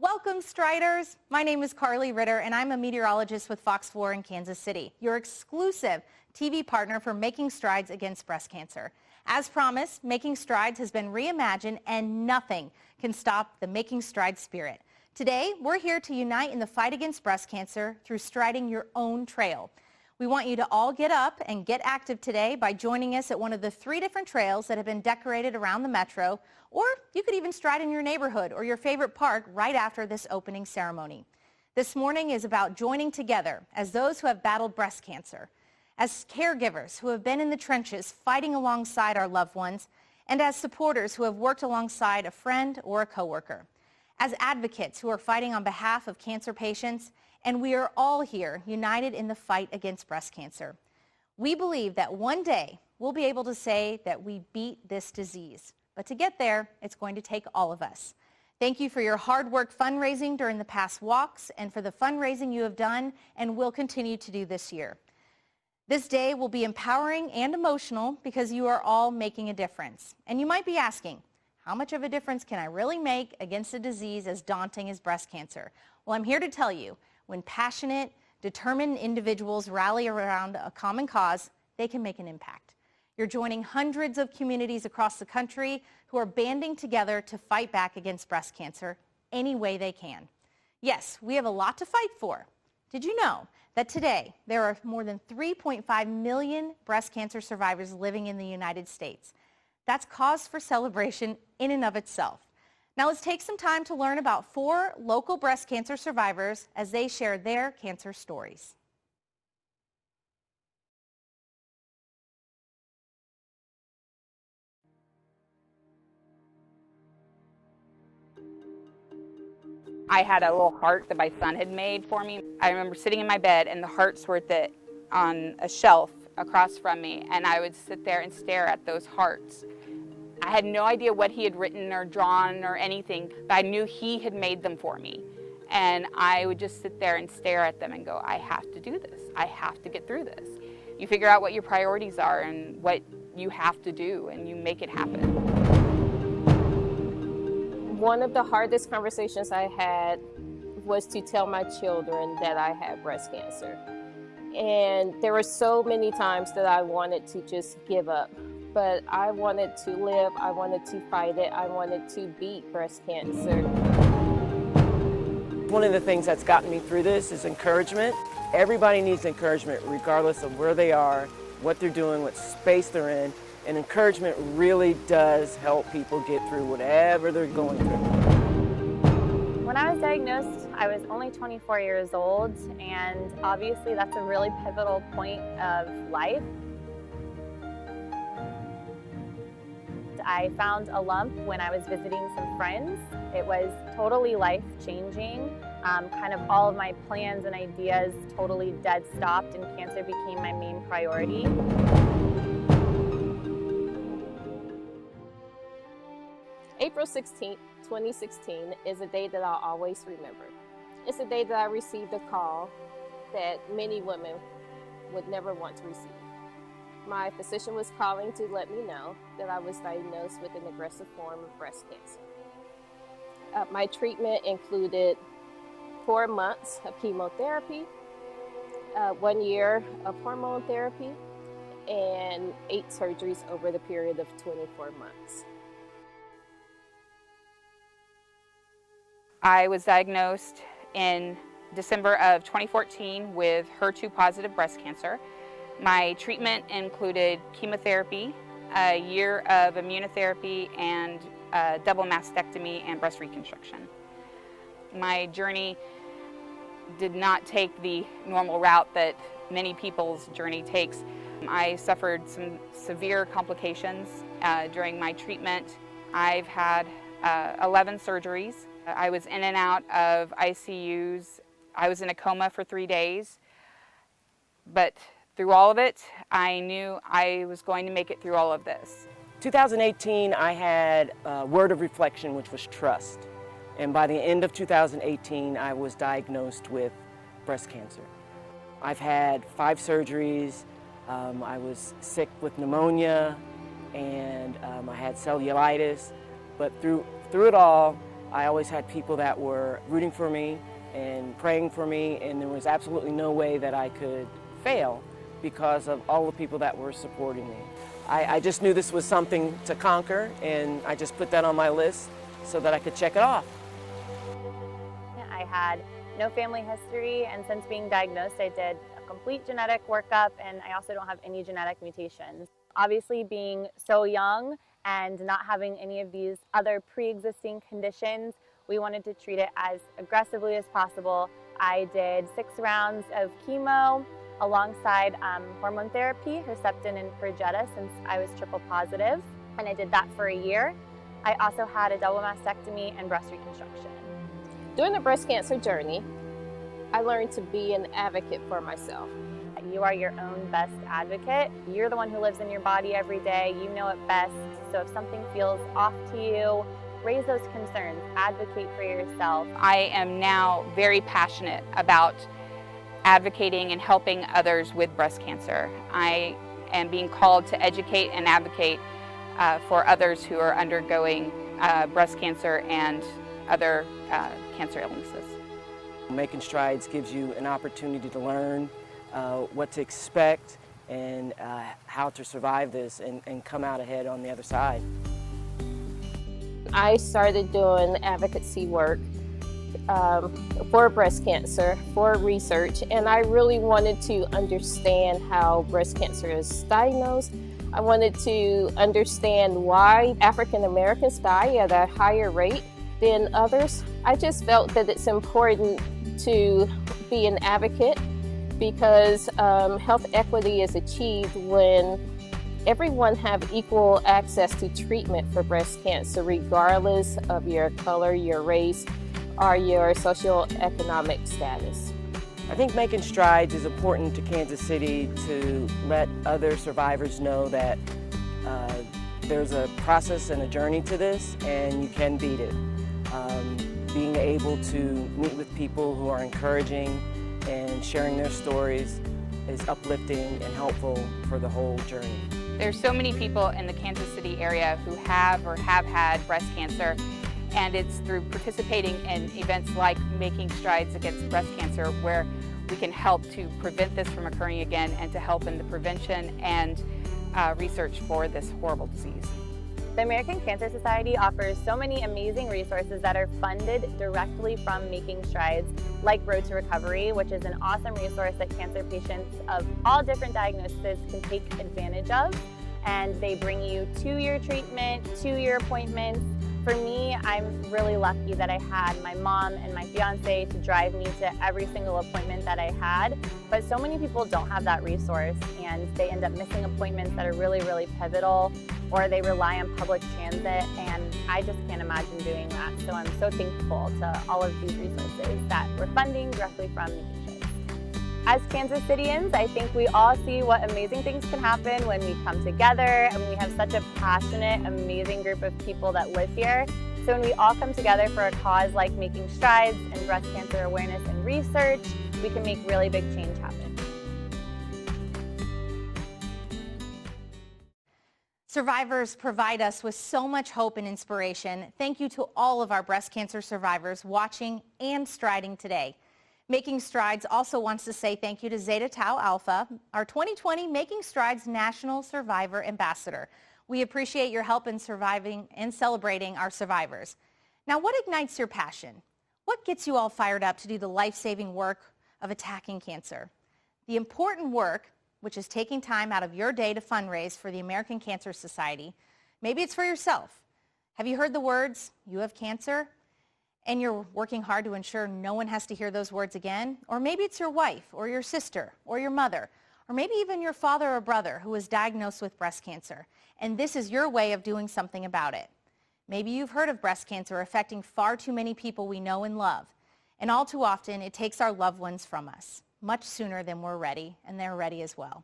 Welcome, Striders! My name is Carly Ritter, and I'm a meteorologist with Fox 4 in Kansas City, your exclusive TV partner for Making Strides Against Breast Cancer. As promised, Making Strides has been reimagined, and nothing can stop the Making Strides spirit. Today, we're here to unite in the fight against breast cancer through striding your own trail. We want you to all get up and get active today by joining us at one of the 3 different trails that have been decorated around the metro, or you could even stride in your neighborhood or your favorite park right after this opening ceremony. This morning is about joining together as those who have battled breast cancer, as caregivers who have been in the trenches fighting alongside our loved ones, and as supporters who have worked alongside a friend or a coworker, as advocates who are fighting on behalf of cancer patients. And we are all here united in the fight against breast cancer. We believe that one day we'll be able to say that we beat this disease. But to get there, it's going to take all of us. Thank you for your hard work fundraising during the past walks and for the fundraising you have done and will continue to do this year. This day will be empowering and emotional because you are all making a difference. And you might be asking, how much of a difference can I really make against a disease as daunting as breast cancer? Well, I'm here to tell you, when passionate, determined individuals rally around a common cause, they can make an impact. You're joining hundreds of communities across the country who are banding together to fight back against breast cancer any way they can. Yes, we have a lot to fight for. Did you know that today there are more than 3.5 million breast cancer survivors living in the United States? That's cause for celebration in and of itself. Now let's take some time to learn about 4 local breast cancer survivors as they share their cancer stories. I had a little heart that my son had made for me. I remember sitting in my bed and the hearts were on a shelf across from me, and I would sit there and stare at those hearts. I had no idea what he had written or drawn or anything, but I knew he had made them for me. And I would just sit there and stare at them and go, I have to do this. I have to get through this. You figure out what your priorities are and what you have to do, and you make it happen. One of the hardest conversations I had was to tell my children that I had breast cancer. And there were so many times that I wanted to just give up. But I wanted to live, I wanted to fight it, I wanted to beat breast cancer. One of the things that's gotten me through this is encouragement. Everybody needs encouragement regardless of where they are, what they're doing, what space they're in. And encouragement really does help people get through whatever they're going through. When I was diagnosed, I was only 24 years old, and obviously that's a really pivotal point of life. I found a lump when I was visiting some friends. It was totally life-changing. Kind of all of my plans and ideas totally dead stopped, and cancer became my main priority. April 16th, 2016 is a day that I'll always remember. It's a day that I received a call that many women would never want to receive. My physician was calling to let me know that I was diagnosed with an aggressive form of breast cancer. My treatment included 4 months of chemotherapy, 1 year of hormone therapy, and 8 surgeries over the period of 24 months. I was diagnosed in December of 2014 with HER2-positive breast cancer. My treatment included chemotherapy, a year of immunotherapy, and double mastectomy and breast reconstruction. My journey did not take the normal route that many people's journey takes. I suffered some severe complications during my treatment. I've had 11 surgeries. I was in and out of ICUs. I was in a coma for 3 days. But through all of it, I knew I was going to make it through all of this. 2018, I had a word of reflection, which was trust. And by the end of 2018, I was diagnosed with breast cancer. I've had 5 surgeries. I was sick with pneumonia, and I had cellulitis. But through it all, I always had people that were rooting for me and praying for me, and there was absolutely no way that I could fail because of all the people that were supporting me. I just knew this was something to conquer, and I just put that on my list so that I could check it off. I had no family history, and since being diagnosed, I did a complete genetic workup, and I also don't have any genetic mutations. Obviously, being so young and not having any of these other pre-existing conditions, we wanted to treat it as aggressively as possible. I did 6 rounds of chemo alongside hormone therapy, Herceptin and Perjeta, since I was triple positive, and I did that for a year. I also had a double mastectomy and breast reconstruction. During the breast cancer journey, I learned to be an advocate for myself. You are your own best advocate. You're the one who lives in your body every day. You know it best. So if something feels off to you, raise those concerns. Advocate for yourself. I am now very passionate about advocating and helping others with breast cancer. I am being called to educate and advocate for others who are undergoing breast cancer and other cancer illnesses. Making Strides gives you an opportunity to learn what to expect and how to survive this and come out ahead on the other side. I started doing advocacy work for breast cancer, for research, and I really wanted to understand how breast cancer is diagnosed. I wanted to understand why African Americans die at a higher rate than others. I just felt that it's important to be an advocate because health equity is achieved when everyone have equal access to treatment for breast cancer, regardless of your color, your race, or your socioeconomic status. I think Making Strides is important to Kansas City to let other survivors know that there's a process and a journey to this, and you can beat it. Being able to meet with people who are encouraging and sharing their stories is uplifting and helpful for the whole journey. There's so many people in the Kansas City area who have or have had breast cancer, and it's through participating in events like Making Strides Against Breast Cancer where we can help to prevent this from occurring again and to help in the prevention and research for this horrible disease. The American Cancer Society offers so many amazing resources that are funded directly from Making Strides, like Road to Recovery, which is an awesome resource that cancer patients of all different diagnoses can take advantage of. And they bring you 2-year treatment, 2-year appointments. For me, I'm really lucky that I had my mom and my fiance to drive me to every single appointment that I had. But so many people don't have that resource, and they end up missing appointments that are really, really pivotal, or they rely on public transit, and I just can't imagine doing that. So I'm so thankful to all of these resources that we're funding directly from Making Strides. As Kansas Cityans, I think we all see what amazing things can happen when we come together, and we have such a passionate, amazing group of people that live here. So when we all come together for a cause like Making Strides and breast cancer awareness and research, we can make really big change happen. Survivors provide us with so much hope and inspiration. Thank you to all of our breast cancer survivors watching and striding today. Making Strides also wants to say thank you to Zeta Tau Alpha, our 2020 Making Strides National Survivor Ambassador. We appreciate your help in surviving and celebrating our survivors. Now, what ignites your passion? What gets you all fired up to do the life-saving work of attacking cancer? The important work, which is taking time out of your day to fundraise for the American Cancer Society. Maybe it's for yourself. Have you heard the words, "You have cancer"? And you're working hard to ensure no one has to hear those words again? Or maybe it's your wife or your sister or your mother, or maybe even your father or brother who was diagnosed with breast cancer, and this is your way of doing something about it. Maybe you've heard of breast cancer affecting far too many people we know and love, and all too often it takes our loved ones from us, much sooner than we're ready, and they're ready as well.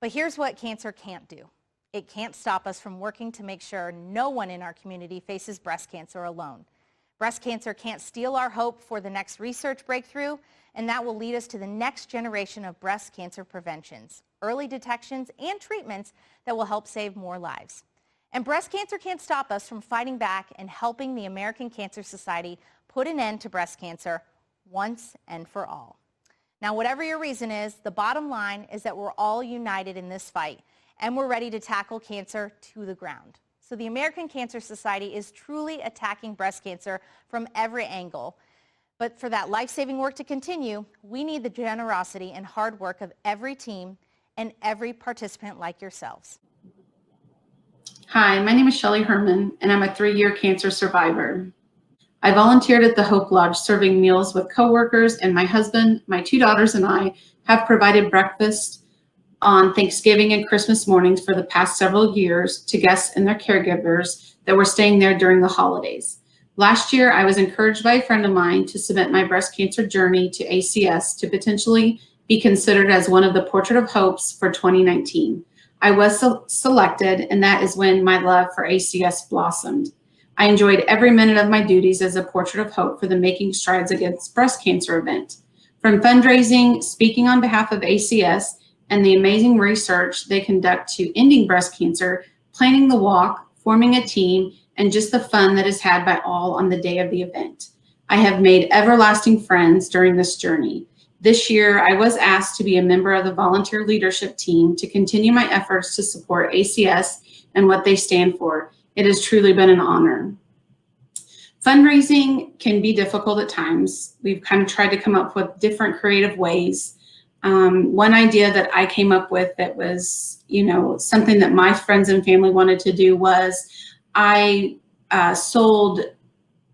But here's what cancer can't do. It can't stop us from working to make sure no one in our community faces breast cancer alone. Breast cancer can't steal our hope for the next research breakthrough, and that will lead us to the next generation of breast cancer preventions, early detections, and treatments that will help save more lives. And breast cancer can't stop us from fighting back and helping the American Cancer Society put an end to breast cancer once and for all. Now, whatever your reason is, the bottom line is that we're all united in this fight, and we're ready to tackle cancer to the ground. So the American Cancer Society is truly attacking breast cancer from every angle. But for that life-saving work to continue, we need the generosity and hard work of every team and every participant like yourselves. Hi, my name is Shelley Herman, and I'm a 3-year cancer survivor. I volunteered at the Hope Lodge serving meals with coworkers, and my husband, my 2 daughters, and I have provided breakfast on Thanksgiving and Christmas mornings for the past several years to guests and their caregivers that were staying there during the holidays. Last year, I was encouraged by a friend of mine to submit my breast cancer journey to ACS to potentially be considered as one of the Portrait of Hopes for 2019. I was selected, and that is when my love for ACS blossomed. I enjoyed every minute of my duties as a Portrait of Hope for the Making Strides Against Breast Cancer event. From fundraising, speaking on behalf of ACS, and the amazing research they conduct to ending breast cancer, planning the walk, forming a team, and just the fun that is had by all on the day of the event. I have made everlasting friends during this journey. This year, I was asked to be a member of the volunteer leadership team to continue my efforts to support ACS and what they stand for. It has truly been an honor. Fundraising can be difficult at times. We've kind of tried to come up with different creative ways. One idea that I came up with that was, something that my friends and family wanted to do was I sold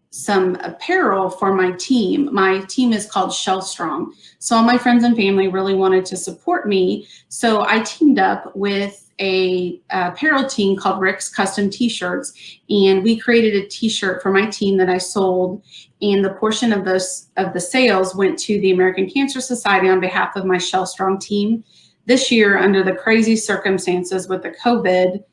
some apparel for my team. My team is called Shell Strong. So all my friends and family really wanted to support me. So I teamed up with a apparel team called Rick's Custom T-Shirts, and we created a T-shirt for my team that I sold, and the portion of the sales went to the American Cancer Society on behalf of my Shell Strong team. This year, under the crazy circumstances with the COVID,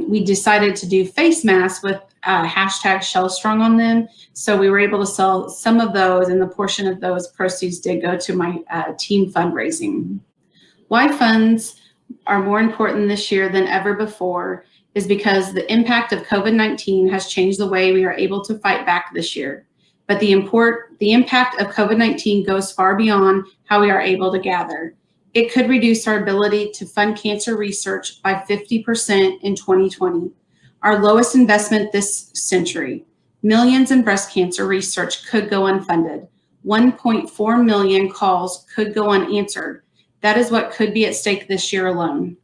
we decided to do face masks with hashtag Shell Strong on them. So we were able to sell some of those, and the portion of those proceeds did go to my team fundraising. Why funds are more important this year than ever before is because the impact of COVID-19 has changed the way we are able to fight back this year. But the impact of COVID-19 goes far beyond how we are able to gather. It could reduce our ability to fund cancer research by 50% in 2020, our lowest investment this century. Millions in breast cancer research could go unfunded. 1.4 million calls could go unanswered. That is what could be at stake this year alone.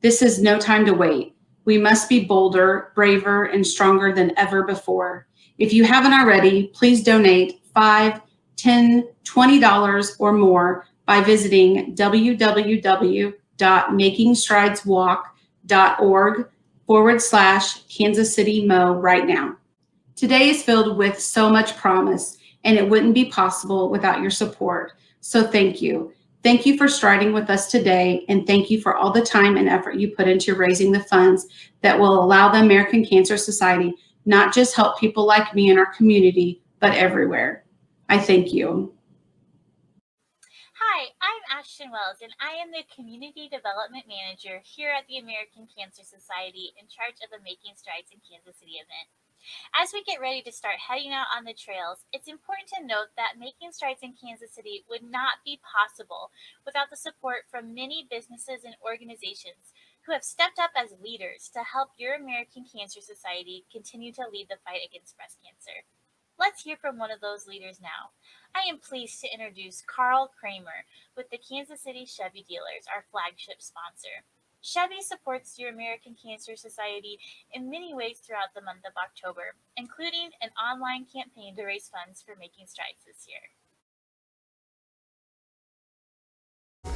This is no time to wait. We must be bolder, braver, and stronger than ever before. If you haven't already, please donate $5, $10, $20 or more by visiting www.makingstrideswalk.org/Kansas City Mo right now. Today is filled with so much promise, and it wouldn't be possible without your support. So thank you. Thank you for striding with us today, and thank you for all the time and effort you put into raising the funds that will allow the American Cancer Society not just help people like me in our community, but everywhere. I thank you. Hi, I'm Ashton Wells, and I am the Community Development Manager here at the American Cancer Society in charge of the Making Strides in Kansas City event. As we get ready to start heading out on the trails, it's important to note that Making Strides in Kansas City would not be possible without the support from many businesses and organizations who have stepped up as leaders to help your American Cancer Society continue to lead the fight against breast cancer. Let's hear from one of those leaders now. I am pleased to introduce Carl Kramer with the Kansas City Chevy Dealers, our flagship sponsor. Chevy supports your American Cancer Society in many ways throughout the month of October, including an online campaign to raise funds for Making Strides this year.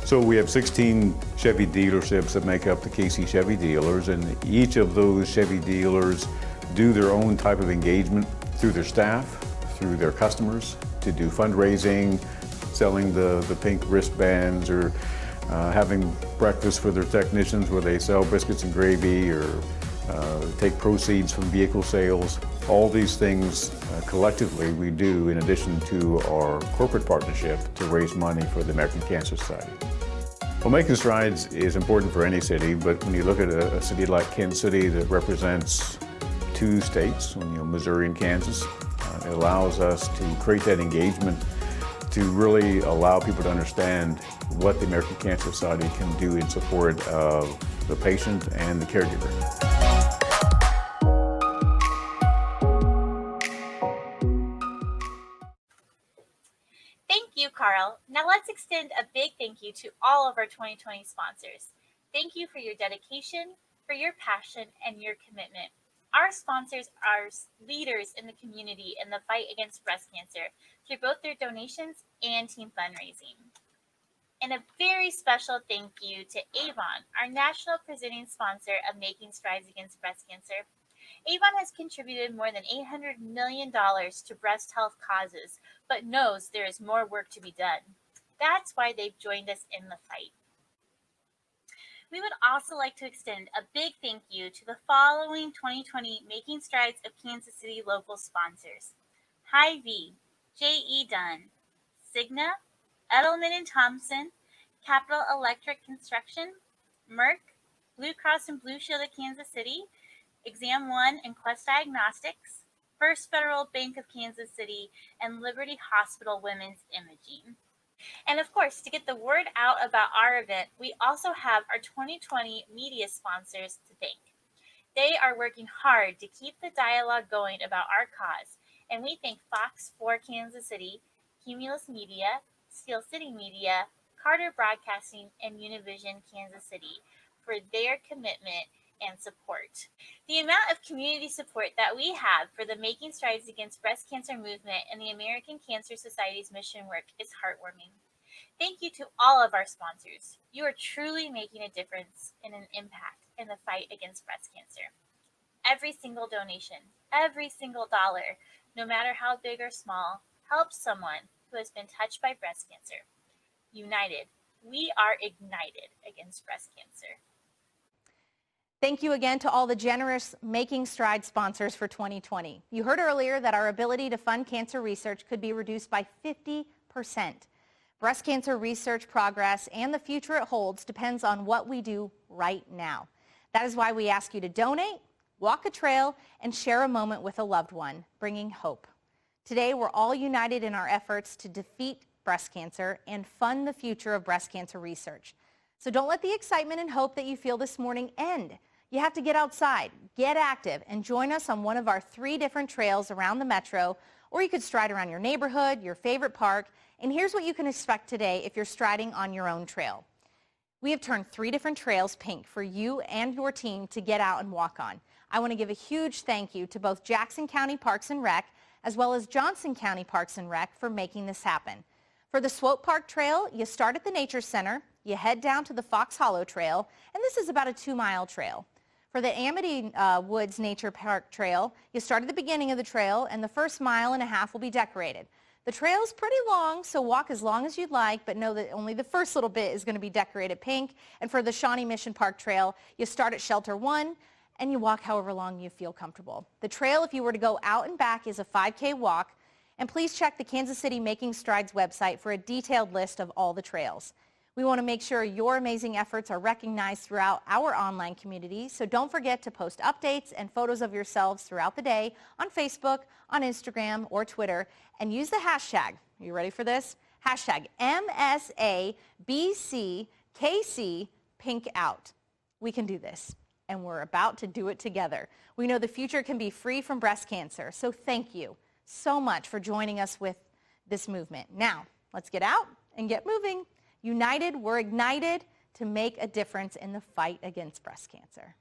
So we have 16 Chevy dealerships that make up the KC Chevy Dealers, and each of those Chevy dealers do their own type of engagement through their staff, through their customers, to do fundraising, selling the pink wristbands, or having breakfast for their technicians where they sell biscuits and gravy, or take proceeds from vehicle sales. All these things collectively we do in addition to our corporate partnership to raise money for the American Cancer Society. Well, making strides is important for any city, but when you look at a city like Kansas City that represents two states, Missouri and Kansas, it allows us to create that engagement to really allow people to understand what the American Cancer Society can do in support of the patient and the caregiver. Thank you, Carl. Now let's extend a big thank you to all of our 2020 sponsors. Thank you for your dedication, for your passion, and your commitment. Our sponsors are leaders in the community in the fight against breast cancer through both their donations and team fundraising. And a very special thank you to Avon, our national presenting sponsor of Making Strides Against Breast Cancer. Avon has contributed more than $800 million to breast health causes, but knows there is more work to be done. That's why they've joined us in the fight. We would also like to extend a big thank you to the following 2020 Making Strides of Kansas City local sponsors: Hy-Vee, J.E. Dunn, Cigna, Edelman and Thompson, Capital Electric Construction, Merck, Blue Cross and Blue Shield of Kansas City, Exam One and Quest Diagnostics, First Federal Bank of Kansas City, and Liberty Hospital Women's Imaging. And of course, to get the word out about our event, we also have our 2020 media sponsors to thank. They are working hard to keep the dialogue going about our cause, and we thank Fox 4 Kansas City, Cumulus Media, Steel City Media, Carter Broadcasting, and Univision Kansas City for their commitment and support. The amount of community support that we have for the Making Strides Against Breast Cancer movement and the American Cancer Society's mission work is heartwarming. Thank you to all of our sponsors. You are truly making a difference and an impact in the fight against breast cancer. Every single donation, every single dollar, no matter how big or small, helps someone who has been touched by breast cancer. United, we are ignited against breast cancer. Thank you again to all the generous Making Strides sponsors for 2020. You heard earlier that our ability to fund cancer research could be reduced by 50%. Breast cancer research progress and the future it holds depends on what we do right now. That is why we ask you to donate, walk a trail, and share a moment with a loved one, bringing hope. Today, we're all united in our efforts to defeat breast cancer and fund the future of breast cancer research. So don't let the excitement and hope that you feel this morning end. You have to get outside, get active, and join us on one of our 3 different trails around the metro, or you could stride around your neighborhood, your favorite park. And here's what you can expect today if you're striding on your own trail. We have turned 3 different trails pink for you and your team to get out and walk on. I want to give a huge thank you to both Jackson County Parks and Rec as well as Johnson County Parks and Rec for making this happen. For the Swope Park Trail, you start at the Nature Center, you head down to the Fox Hollow Trail, and this is about a 2-mile trail. For the Amity Woods Nature Park Trail, you start at the beginning of the trail, and the first 1.5 miles will be decorated. The trail is pretty long, so walk as long as you'd like, but know that only the first little bit is going to be decorated pink. And for the Shawnee Mission Park Trail, you start at Shelter 1, and you walk however long you feel comfortable. The trail, if you were to go out and back, is a 5K walk. And please check the Kansas City Making Strides website for a detailed list of all the trails. We want to make sure your amazing efforts are recognized throughout our online community, so don't forget to post updates and photos of yourselves throughout the day on Facebook, on Instagram, or Twitter, and use the hashtag. Are you ready for this? Hashtag MSABCKCPinkOut. We can do this, and we're about to do it together. We know the future can be free from breast cancer, so thank you so much for joining us with this movement. Now, let's get out and get moving. United, we're ignited to make a difference in the fight against breast cancer.